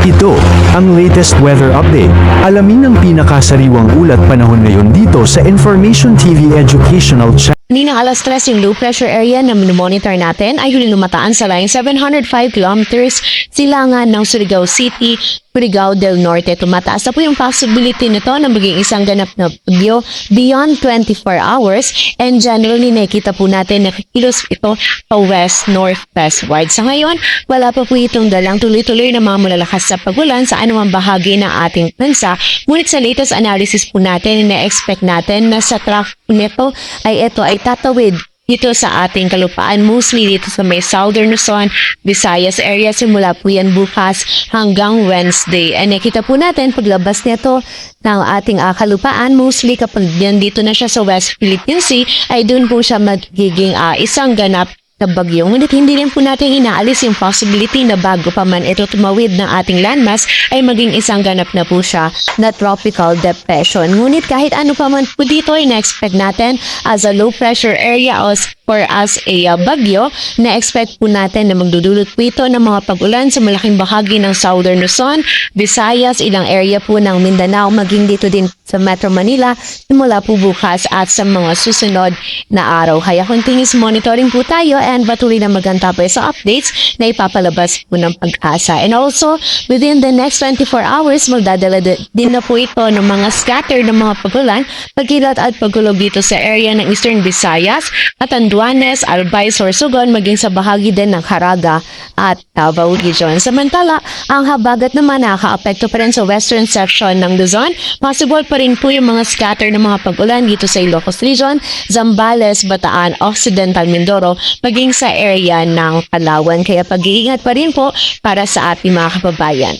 Ito ang latest weather update. Alamin ang pinakasariwang ulat panahon ngayon dito sa Information TV Educational Channel. Kaninang alas 3 yung low pressure area na minomonitor natin ay huli lumataan sa line 705 kilometers silangan ng Surigao City, Surigao del Norte. Tumataas na po yung possibility nito na maging isang ganap na bagyo beyond 24 hours and generally nakikita po natin na kikilos ito sa west-northwestward. Sa ngayon, wala pa po itong dalang tuloy-tuloy na mga malalakas sa pagulan sa anumang bahagi ng ating bansa. Ngunit sa latest analysis po natin, ina-expect natin na sa track nito ay ito ay tatawid dito sa ating kalupaan, mostly dito sa may Southern Luzon, Visayas area, simula po yan bukas hanggang Wednesday. And nakita po natin paglabas nito ng ating kalupaan, mostly kapag yan dito na siya sa West Philippine Sea, ay doon po siya magiging isang ganap na bagyo. Ngunit hindi rin po natin inaalis yung possibility na bago pa man ito tumawid ng ating landmass ay maging isang ganap na po siya na tropical depression. Ngunit kahit ano pa man po dito ay na-expect natin as a low pressure area or as a bagyo, na-expect po natin na magdudulot po ito ng mga pag-ulan sa malaking bahagi ng Southern Luzon, Visayas, ilang area po ng Mindanao, maging dito din sa Metro Manila simula po bukas at sa mga susunod na araw. Kaya continuous monitoring po tayo and patuloy na magantabay sa updates na ipapalabas po ng Pag-asa. And also, within the next 24 hours, magdadala din na po ito ng mga scattered na mga pagulan, pagkilat at pagulog dito sa area ng Eastern Visayas, Catanduanes, Albay, Sorsogon, maging sa bahagi din ng Caraga at Davao Region. Samantala, ang habagat naman nakaka-apekto pa rin sa western section ng Luzon. Possible pa rin po yung mga scattered na mga pag-ulan dito sa Ilocos Region, Zambales, Bataan, Occidental Mindoro, maging sa area ng Palawan. Kaya pag-iingat pa rin po para sa ating mga kababayan.